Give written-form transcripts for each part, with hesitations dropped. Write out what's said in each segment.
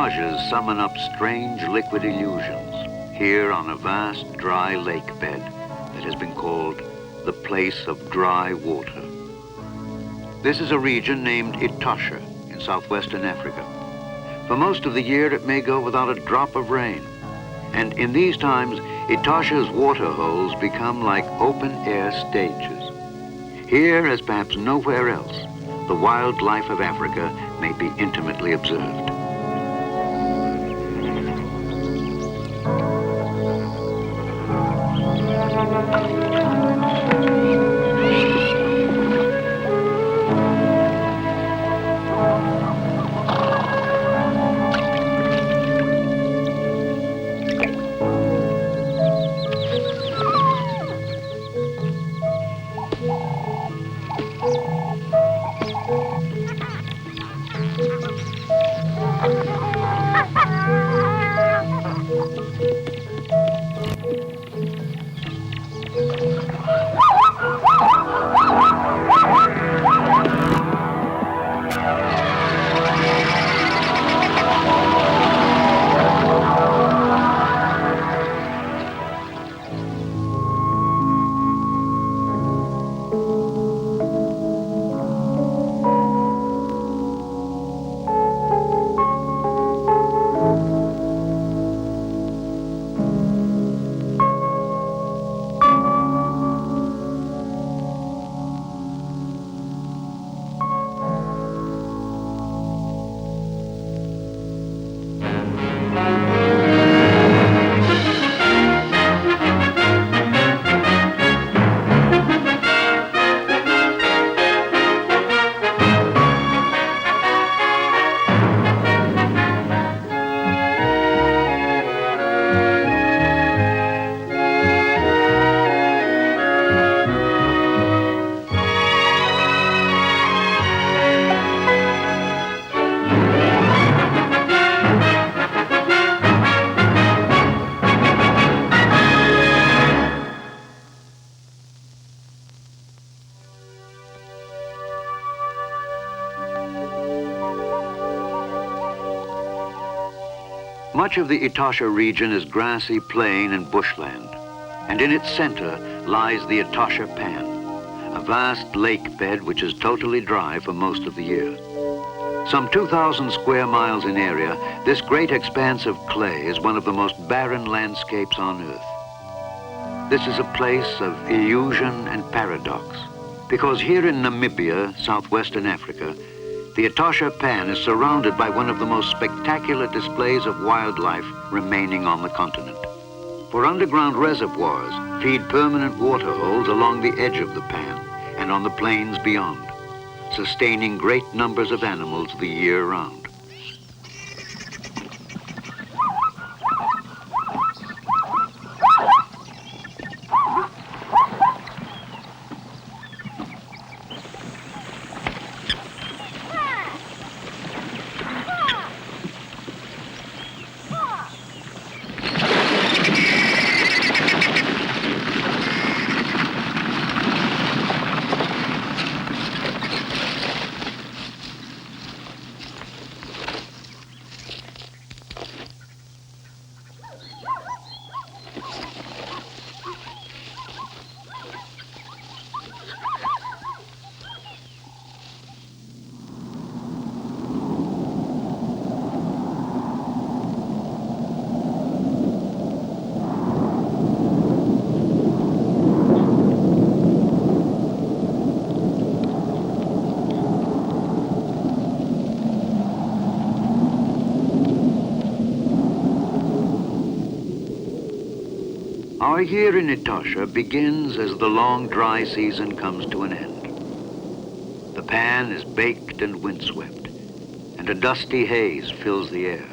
mirages summon up strange liquid illusions here on a vast dry lake bed that has been called the place of dry water. This is a region named Etosha in southwestern Africa. For most of the year, it may go without a drop of rain. And in these times, Etosha's water holes become like open-air stages. Here, as perhaps nowhere else, the wildlife of Africa may be intimately observed. Much of the Etosha region is grassy plain and bushland, and in its center lies the Etosha Pan, a vast lake bed which is totally dry for most of the year. Some 2,000 square miles in area, this great expanse of clay is one of the most barren landscapes on Earth. This is a place of illusion and paradox, because here in Namibia, southwestern Africa, the Etosha Pan is surrounded by one of the most spectacular displays of wildlife remaining on the continent. For underground reservoirs feed permanent water holes along the edge of the pan and on the plains beyond, sustaining great numbers of animals the year round. Our year in Etosha begins as the long dry season comes to an end. The pan is baked and windswept, and a dusty haze fills the air.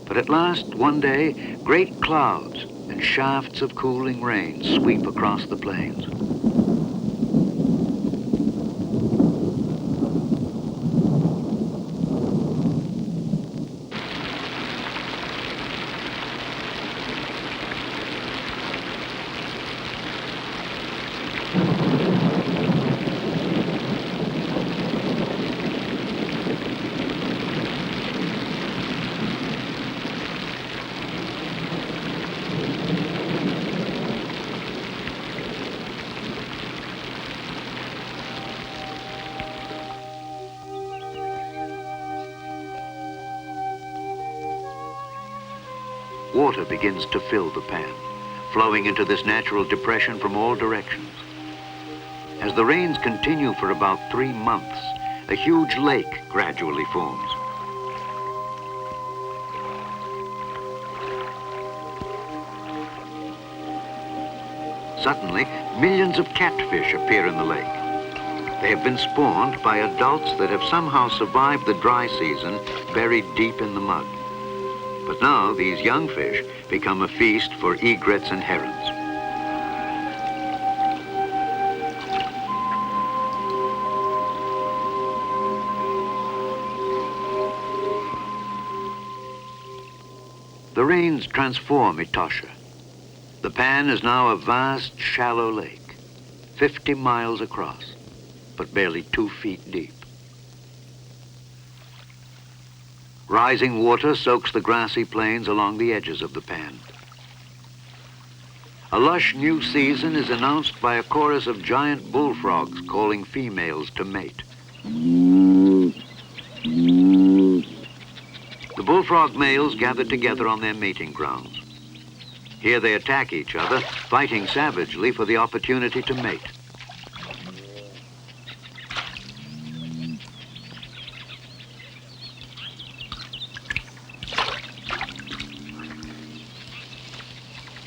But at last, one day, great clouds and shafts of cooling rain sweep across the plains. water begins to fill the pan, flowing into this natural depression from all directions. As the rains continue for about 3 months, a huge lake gradually forms. Suddenly, millions of catfish appear in the lake. They have been spawned by adults that have somehow survived the dry season buried deep in the mud. But now these young fish become a feast for egrets and herons. The rains transform Etosha. The pan is now a vast, shallow lake, 50 miles across, but barely 2 feet deep. Rising water soaks the grassy plains along the edges of the pan. A lush new season is announced by a chorus of giant bullfrogs calling females to mate. The bullfrog males gather together on their mating grounds. Here they attack each other, fighting savagely for the opportunity to mate.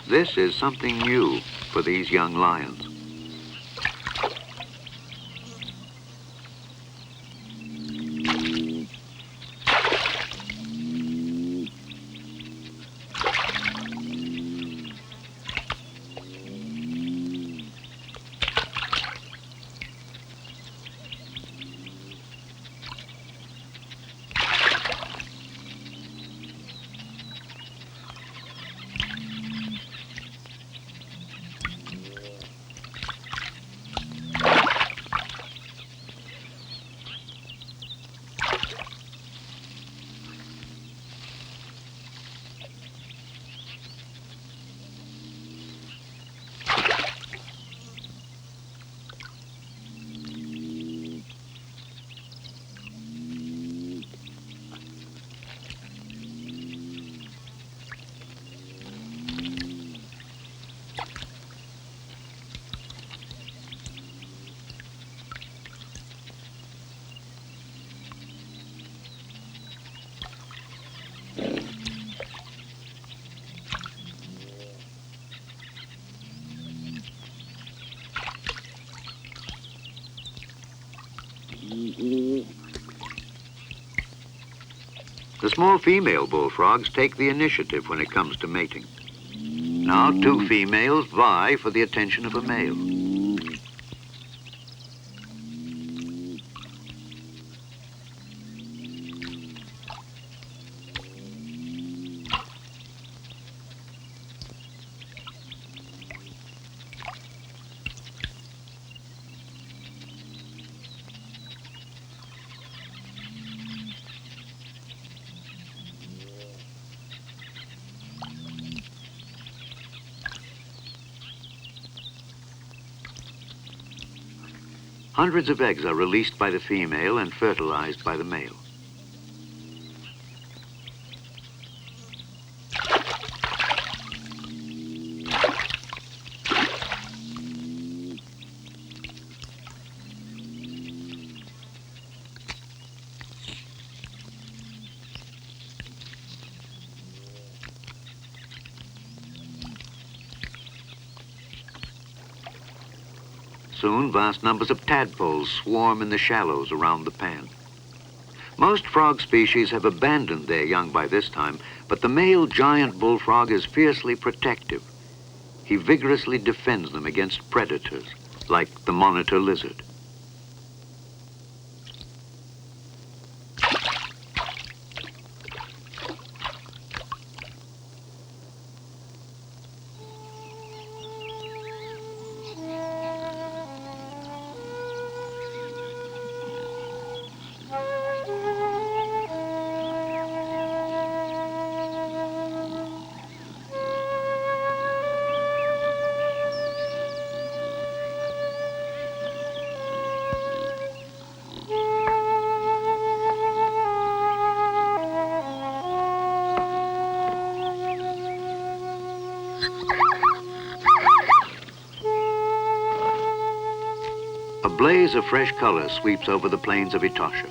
This is something new for these young lions. The small female bullfrogs take the initiative when it comes to mating. Now 2 females vie for the attention of a male. Hundreds of eggs are released by the female and fertilized by the male. Soon, vast numbers of tadpoles swarm in the shallows around the pan. Most frog species have abandoned their young by this time, but the male giant bullfrog is fiercely protective. He vigorously defends them against predators, like the monitor lizard. blaze of fresh color sweeps over the plains of Etosha.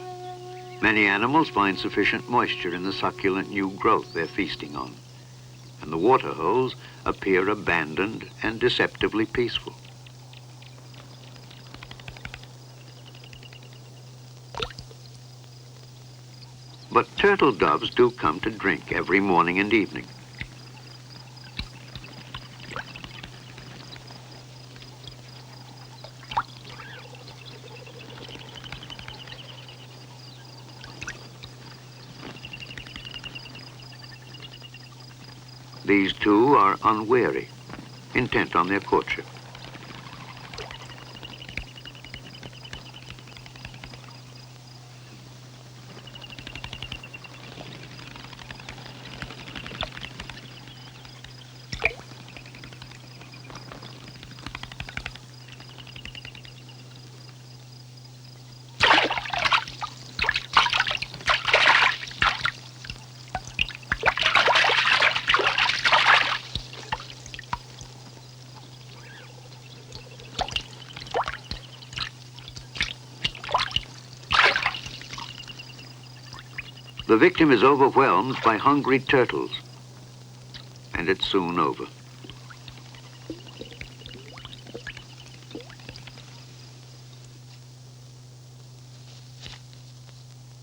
Many animals find sufficient moisture in the succulent new growth they're feasting on, and the water holes appear abandoned and deceptively peaceful. But turtle doves do come to drink every morning and evening. These two are unwary, intent on their courtship. The victim is overwhelmed by hungry turtles, and it's soon over.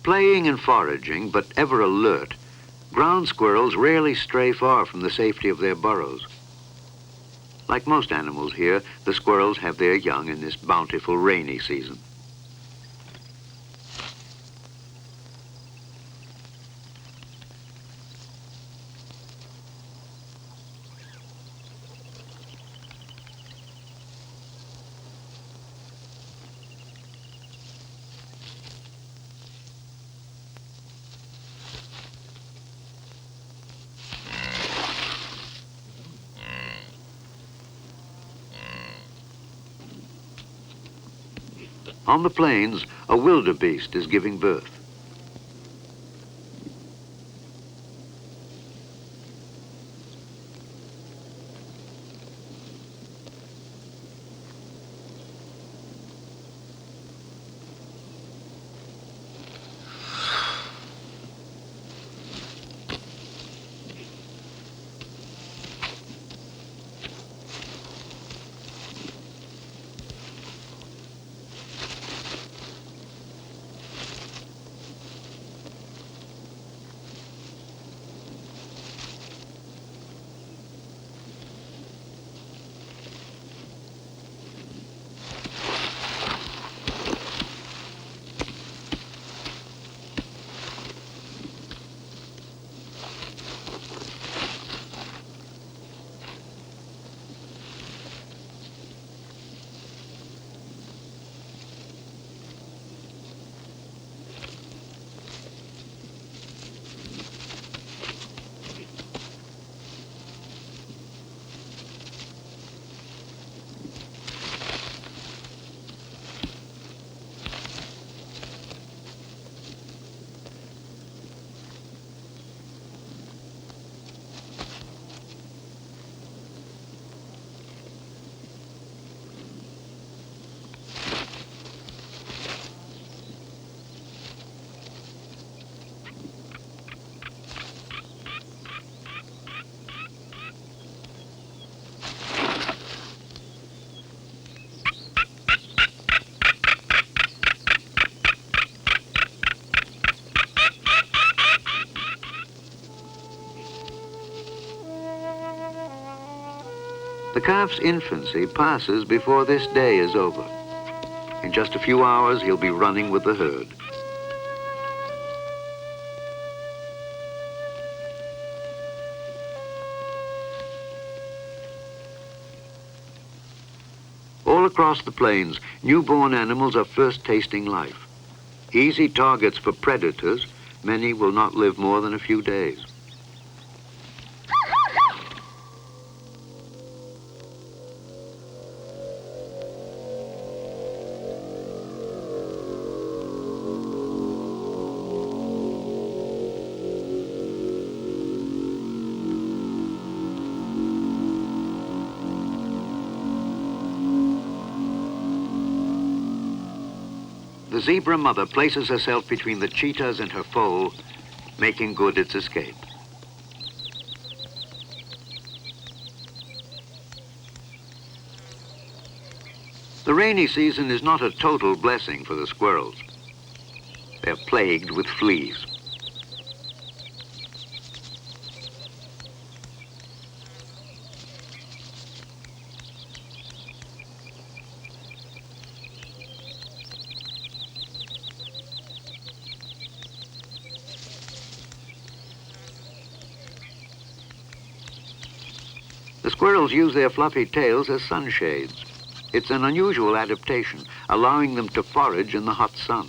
Playing and foraging, but ever alert, ground squirrels rarely stray far from the safety of their burrows. Like most animals here, the squirrels have their young in this bountiful rainy season. On the plains, a wildebeest is giving birth. The calf's infancy passes before this day is over. In just a few hours, he'll be running with the herd. All across the plains, newborn animals are first tasting life. Easy targets for predators, many will not live more than a few days. The zebra mother places herself between the cheetahs and her foal, making good its escape. The rainy season is not a total blessing for the squirrels. They're plagued with fleas. The squirrels use their fluffy tails as sunshades. It's an unusual adaptation, allowing them to forage in the hot sun.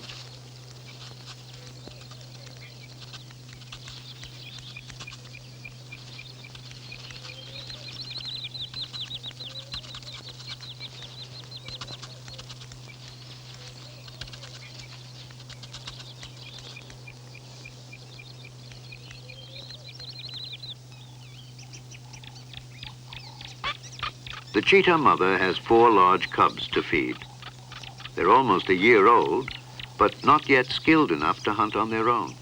The cheetah mother has 4 large cubs to feed. They're almost a year old, but not yet skilled enough to hunt on their own.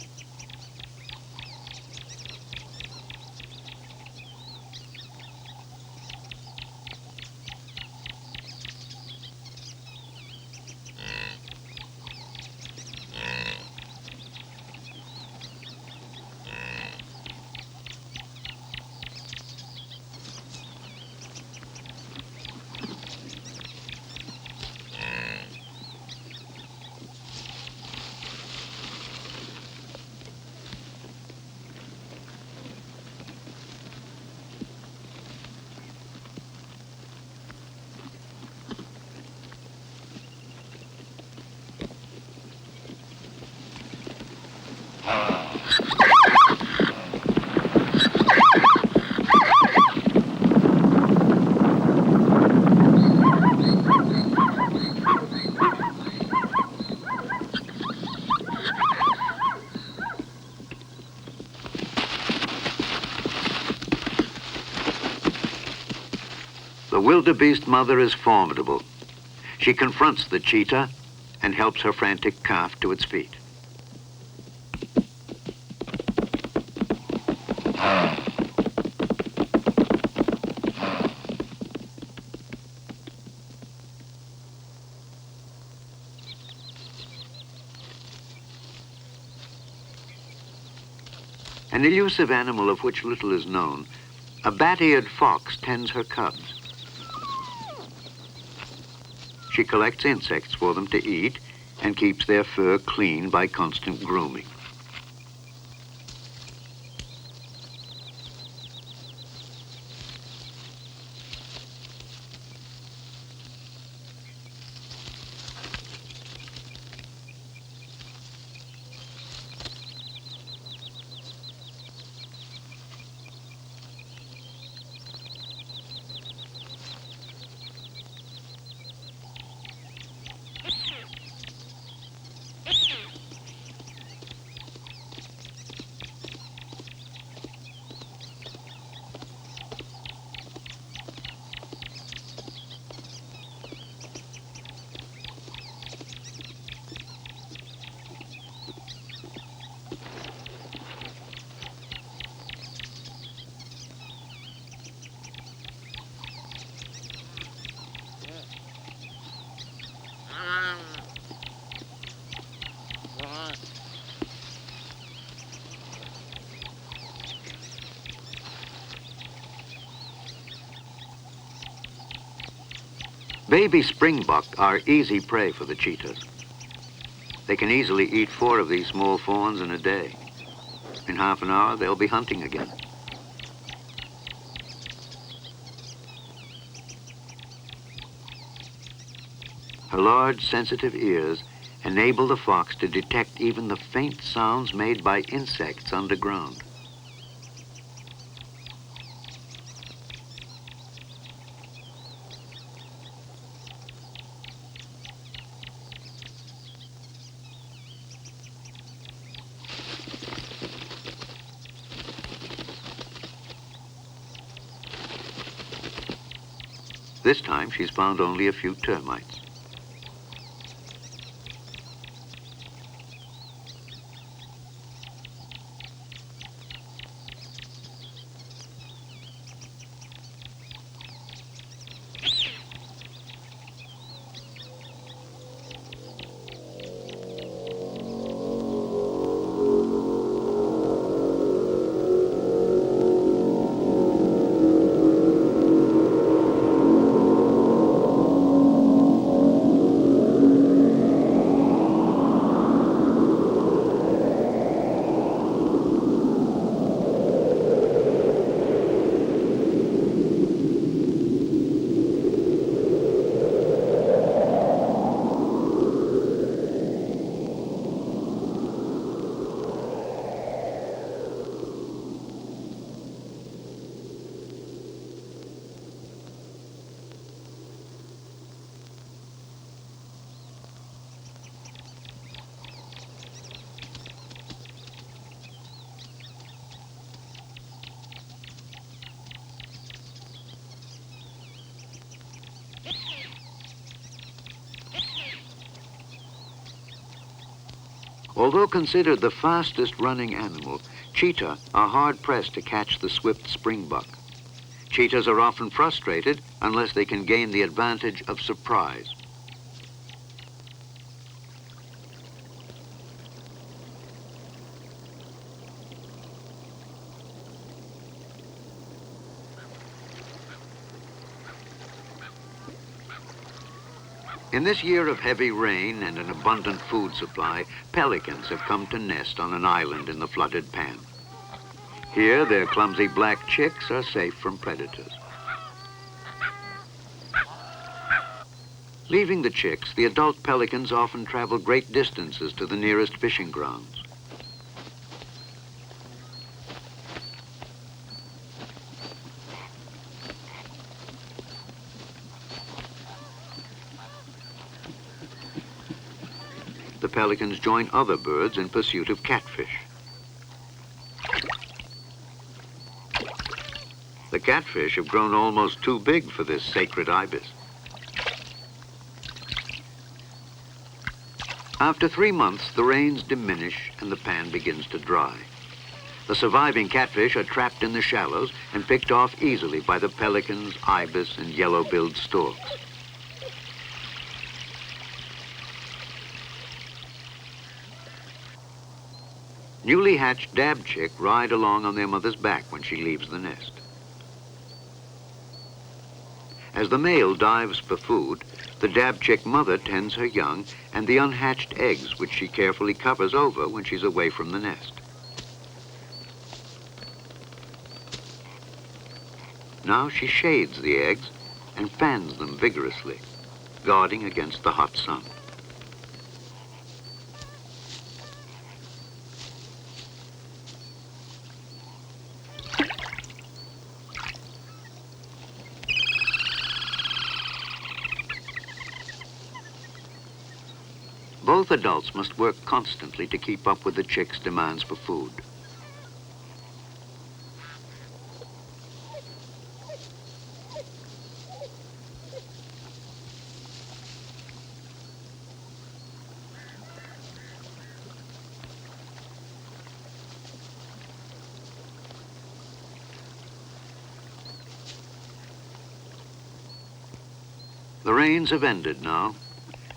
The wildebeest mother is formidable. She confronts the cheetah and helps her frantic calf to its feet. An elusive animal of which little is known, a bat-eared fox tends her cubs. She collects insects for them to eat and keeps their fur clean by constant grooming. Baby springbok are easy prey for the cheetahs. They can easily eat 4 of these small fawns in a day. In half an hour, they'll be hunting again. Her large, sensitive ears enable the fox to detect even the faint sounds made by insects underground. This time, she's found only a few termites. Although considered the fastest running animal, cheetah are hard-pressed to catch the swift springbuck. Cheetahs are often frustrated unless they can gain the advantage of surprise. In this year of heavy rain and an abundant food supply, pelicans have come to nest on an island in the flooded pan. Here, their clumsy black chicks are safe from predators. Leaving the chicks, the adult pelicans often travel great distances to the nearest fishing grounds. The pelicans join other birds in pursuit of catfish. The catfish have grown almost too big for this sacred ibis. After 3 months, the rains diminish and the pan begins to dry. The surviving catfish are trapped in the shallows and picked off easily by the pelicans, ibis, and yellow-billed storks. Newly hatched dab chick ride along on their mother's back when she leaves the nest. As the male dives for food, the dab chick mother tends her young and the unhatched eggs, which she carefully covers over when she's away from the nest. Now she shades the eggs and fans them vigorously, guarding against the hot sun. Both adults must work constantly to keep up with the chick's demands for food. The rains have ended now,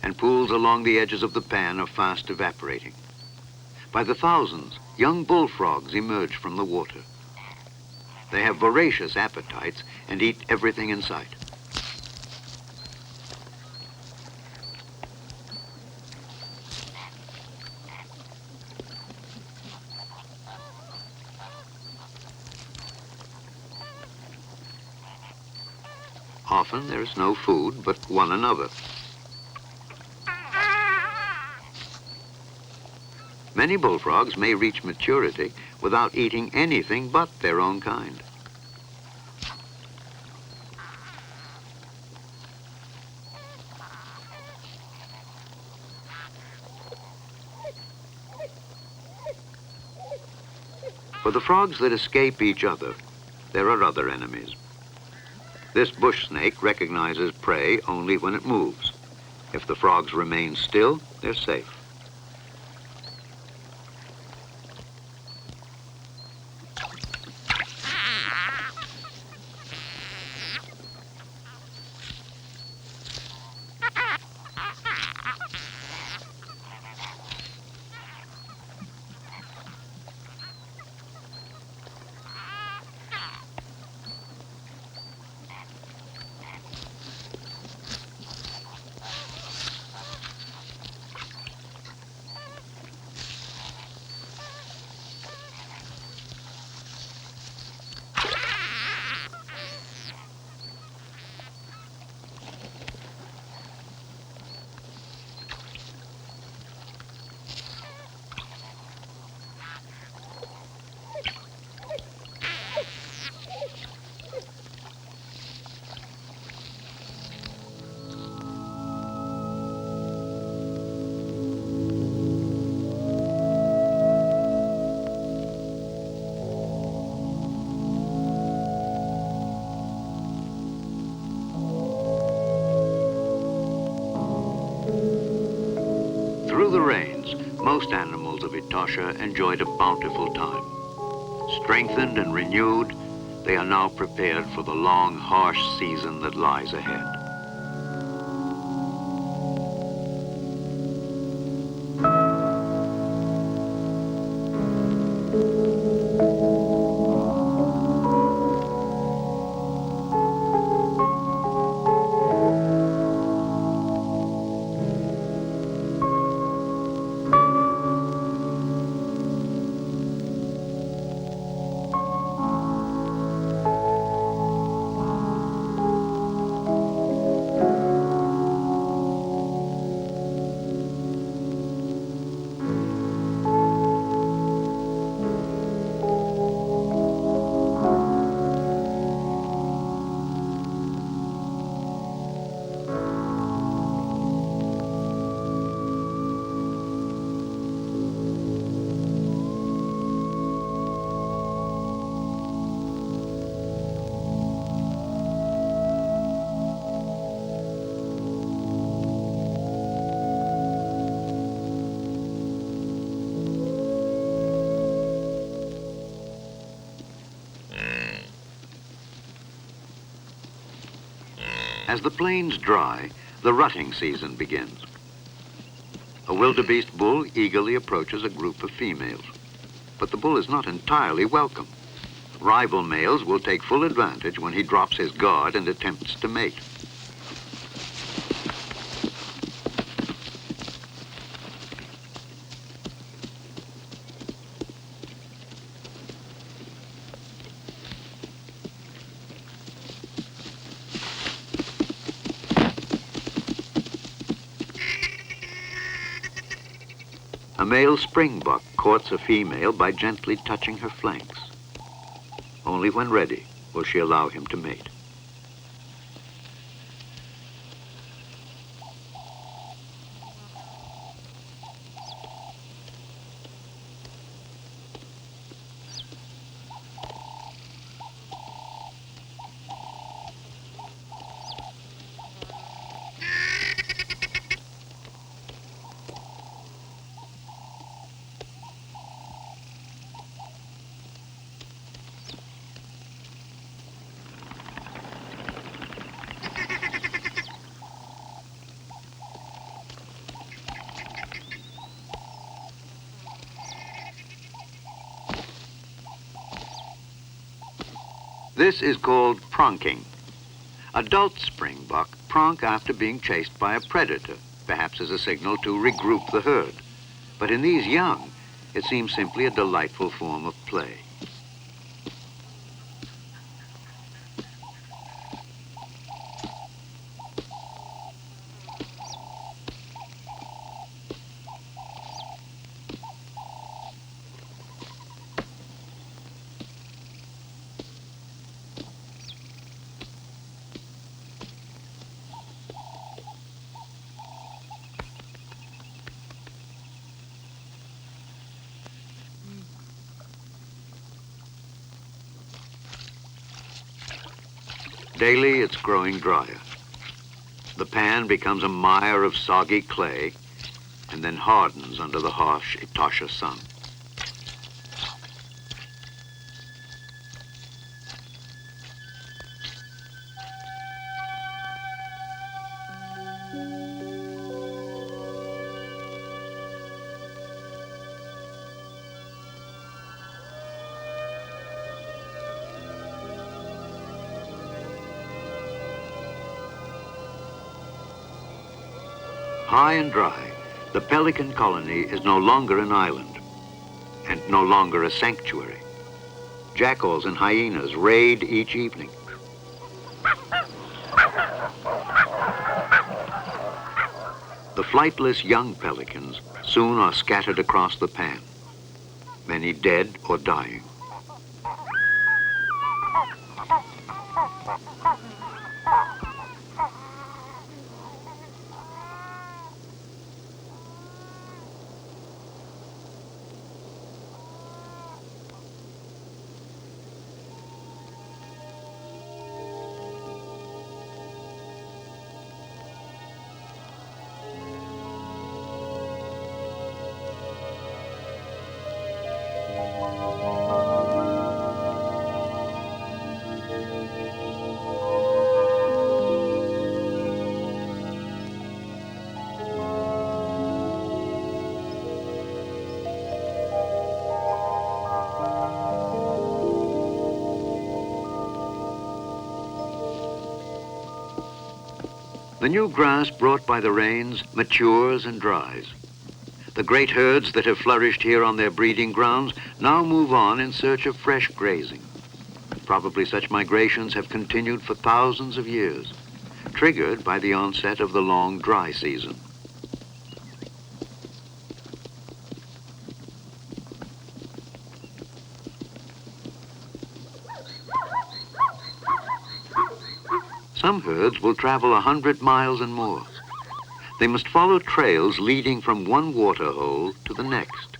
and pools along the edges of the pan are fast evaporating. By the thousands, young bullfrogs emerge from the water. They have voracious appetites and eat everything in sight. Often there is no food but one another. Many bullfrogs may reach maturity without eating anything but their own kind. For the frogs that escape each other, there are other enemies. This bush snake recognizes prey only when it moves. If the frogs remain still, they're safe. most animals of Etosha enjoyed a bountiful time. Strengthened and renewed, they are now prepared for the long, harsh season that lies ahead. As the plains dry, the rutting season begins. A wildebeest bull eagerly approaches a group of females, but the bull is not entirely welcome. Rival males will take full advantage when he drops his guard and attempts to mate. A male springbuck courts a female by gently touching her flanks. Only when ready will she allow him to mate. This is called pronking. Adult springbuck pronk after being chased by a predator, perhaps as a signal to regroup the herd. But in these young, it seems simply a delightful form of play. Daily, it's growing drier. The pan becomes a mire of soggy clay and then hardens under the harsh Etosha sun. High and dry, the pelican colony is no longer an island and no longer a sanctuary. Jackals and hyenas raid each evening. The flightless young pelicans soon are scattered across the pan, many dead or dying. The new grass brought by the rains matures and dries. The great herds that have flourished here on their breeding grounds now move on in search of fresh grazing. Probably such migrations have continued for thousands of years, triggered by the onset of the long dry season. Some herds will travel 100 miles and more. They must follow trails leading from one waterhole to the next,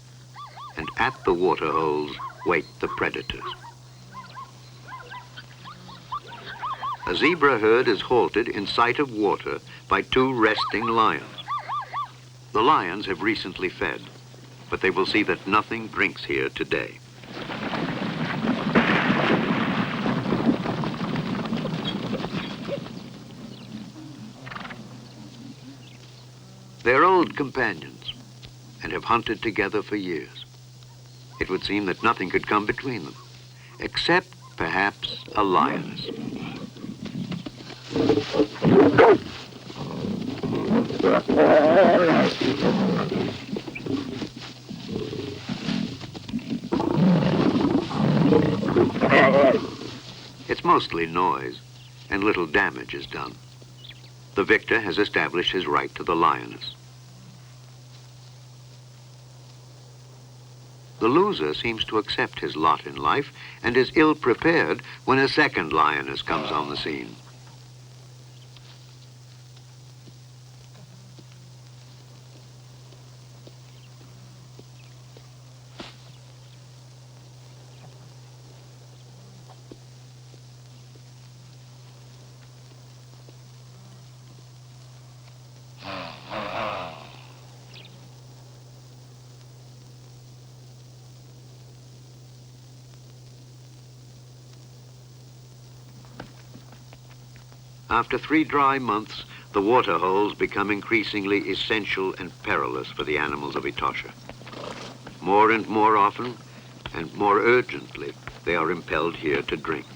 and at the waterholes wait the predators. A zebra herd is halted in sight of water by two resting lions. The lions have recently fed, but they will see that nothing drinks here today. They're old companions and have hunted together for years. It would seem that nothing could come between them, except perhaps a lioness. It's mostly noise, and little damage is done. The victor has established his right to the lioness. The loser seems to accept his lot in life and is ill-prepared when a second lioness comes on the scene. After 3 dry months, the water holes become increasingly essential and perilous for the animals of Etosha. More and more often, and more urgently, they are impelled here to drink.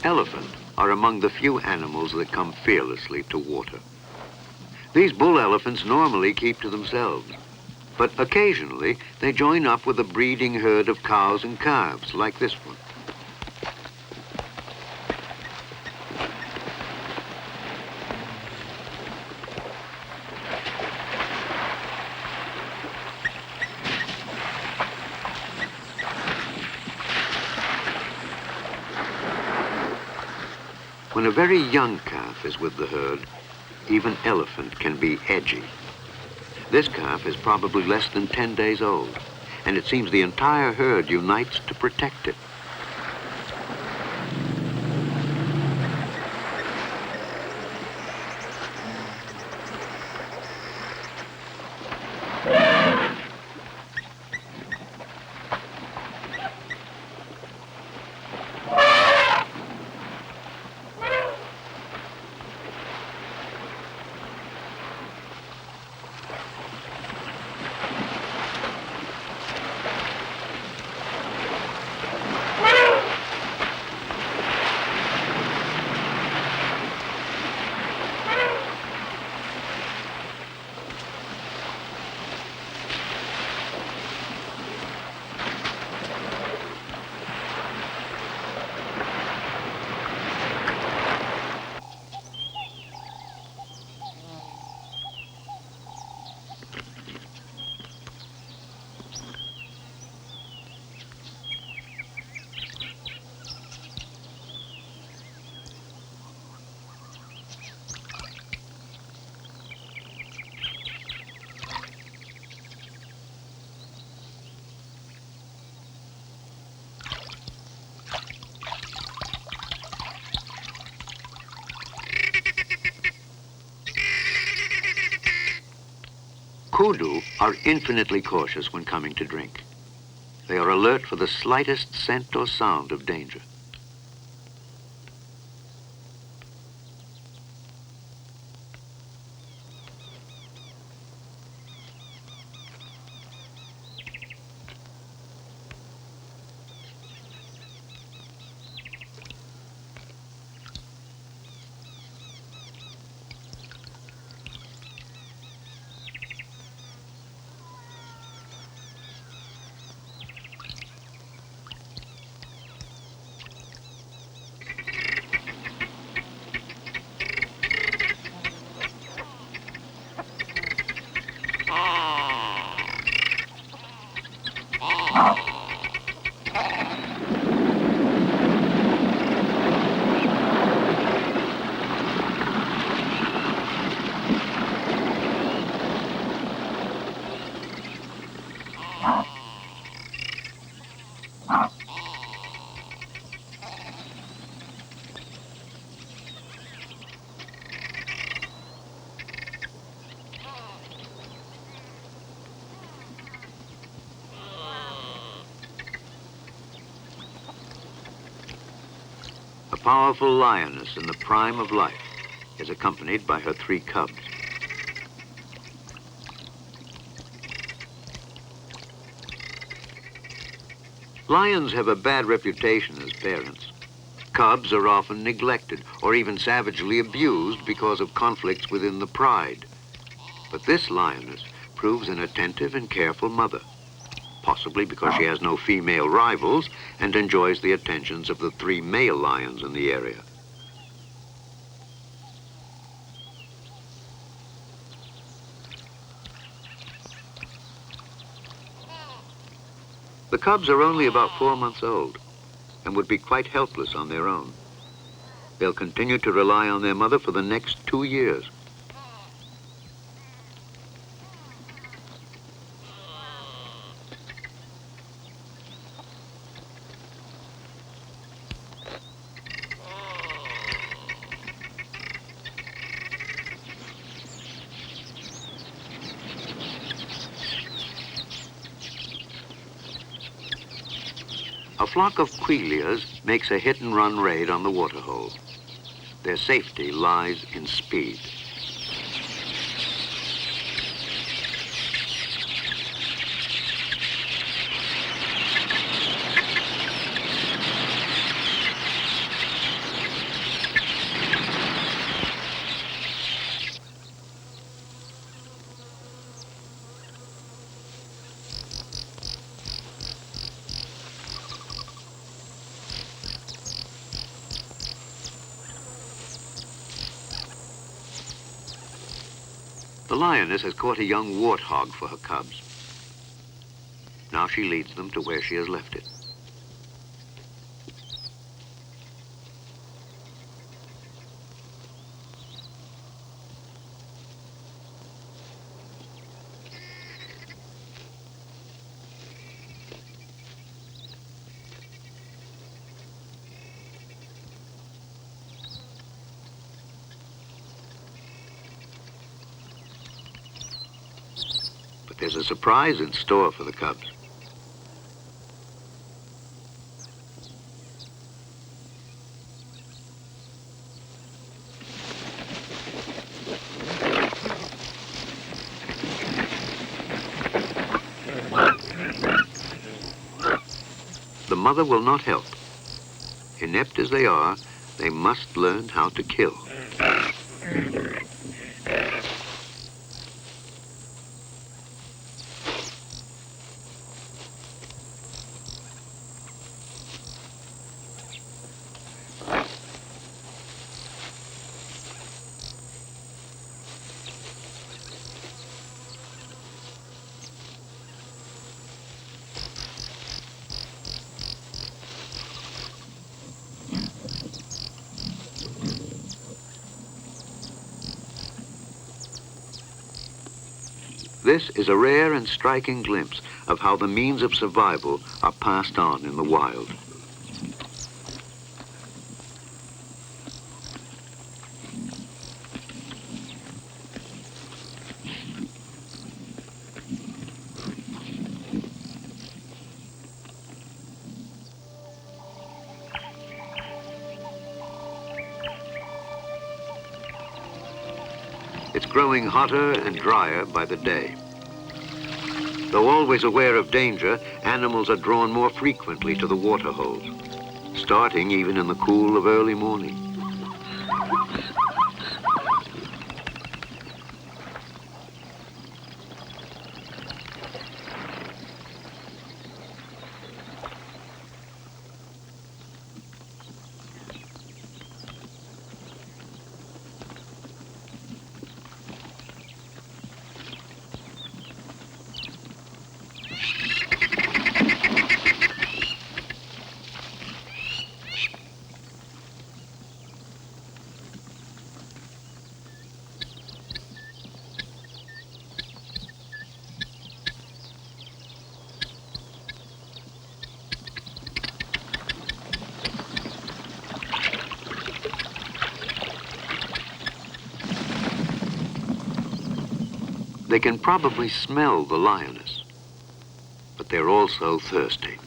Elephant are among the few animals that come fearlessly to water. These bull elephants normally keep to themselves, but occasionally they join up with a breeding herd of cows and calves like this one. When a very young calf is with the herd, even elephant can be edgy. This calf is probably less than 10 days old, and it seems the entire herd unites to protect it. Kudu are infinitely cautious when coming to drink. They are alert for the slightest scent or sound of danger. A powerful lioness in the prime of life is accompanied by her 3 cubs. Lions have a bad reputation as parents. Cubs are often neglected or even savagely abused because of conflicts within the pride. But this lioness proves an attentive and careful mother, possibly because she has no female rivals and enjoys the attentions of the 3 male lions in the area. The cubs are only about 4 months old and would be quite helpless on their own. They'll continue to rely on their mother for the next 2 years. A flock of quilias makes a hit-and-run raid on the waterhole. Their safety lies in speed. The lioness has caught a young warthog for her cubs. Now she leads them to where she has left it. There's a surprise in store for the cubs. The mother will not help. Inept as they are, they must learn how to kill. This is a rare and striking glimpse of how the means of survival are passed on in the wild. It's growing hotter and drier by the day. Though always aware of danger, animals are drawn more frequently to the water holes, starting even in the cool of early morning. They can probably smell the lioness, but they're also thirsty.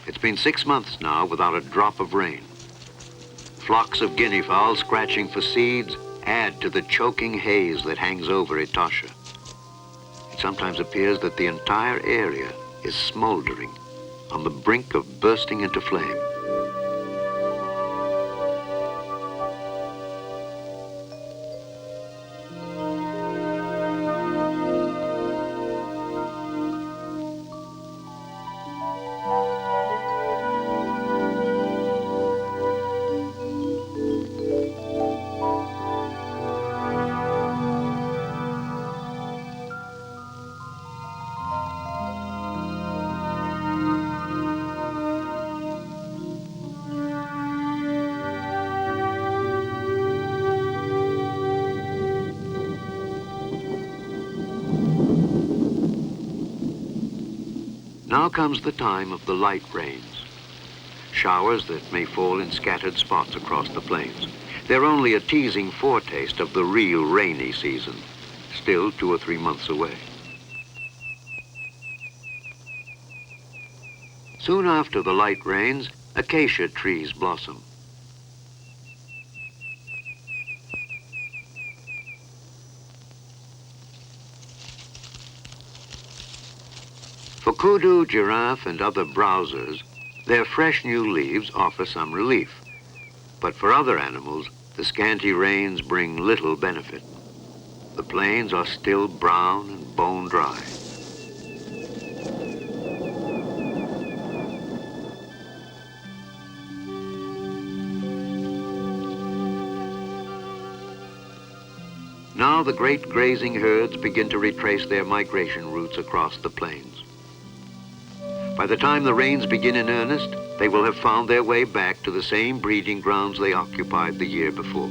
It's been 6 months now without a drop of rain. Flocks of guinea fowl scratching for seeds add to the choking haze that hangs over Etosha. It sometimes appears that the entire area is smoldering on the brink of bursting into flame. Now comes the time of the light rains, showers that may fall in scattered spots across the plains. They're only a teasing foretaste of the real rainy season, still 2 or 3 months away. Soon after the light rains, acacia trees blossom. For kudu, giraffe, and other browsers, their fresh new leaves offer some relief. But for other animals, the scanty rains bring little benefit. The plains are still brown and bone dry. Now the great grazing herds begin to retrace their migration routes across the plains. By the time the rains begin in earnest, they will have found their way back to the same breeding grounds they occupied the year before.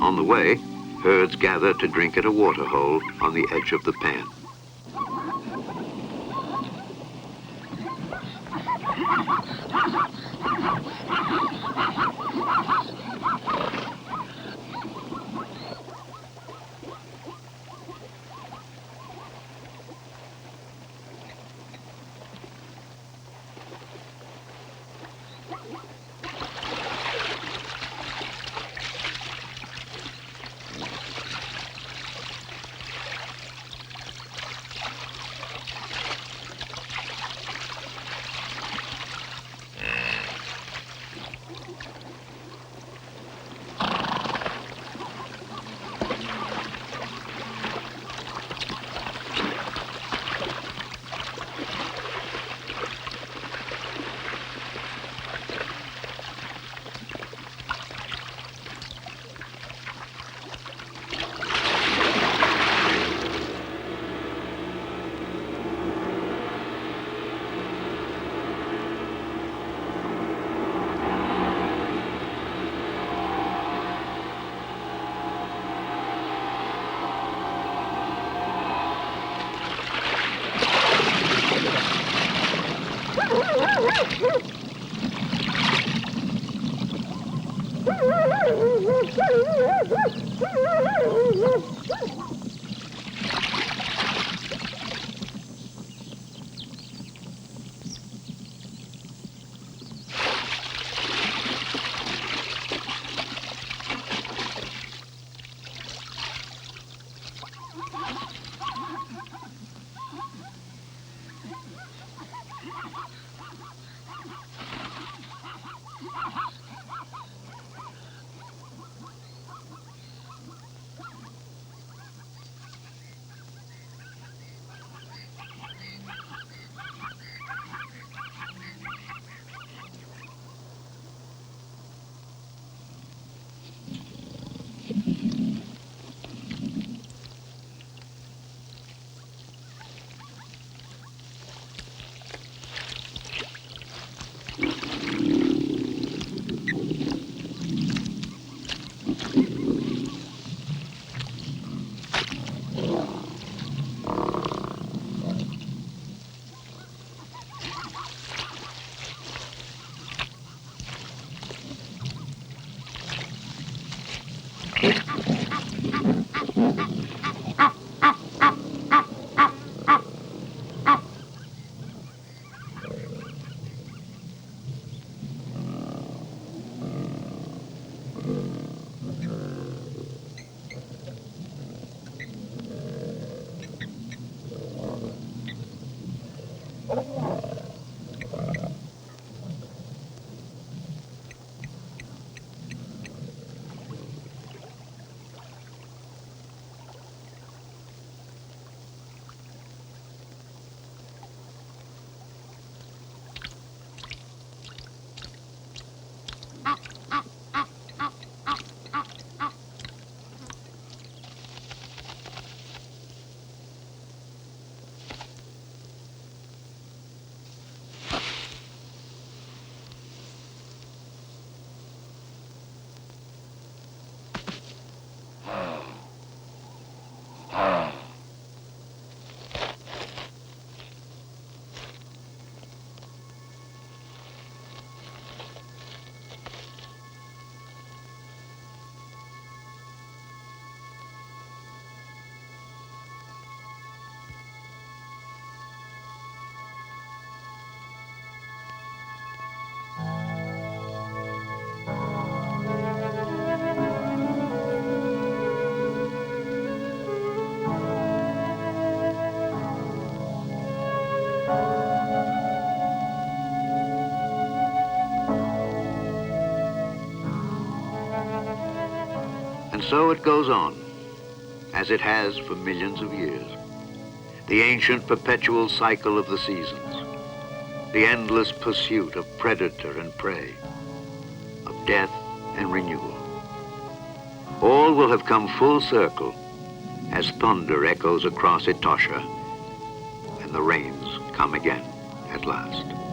On the way, herds gather to drink at a water hole on the edge of the pan. And so it goes on, as it has for millions of years, the ancient perpetual cycle of the seasons. the endless pursuit of predator and prey, of death and renewal. All will have come full circle as thunder echoes across Etosha and the rains come again at last.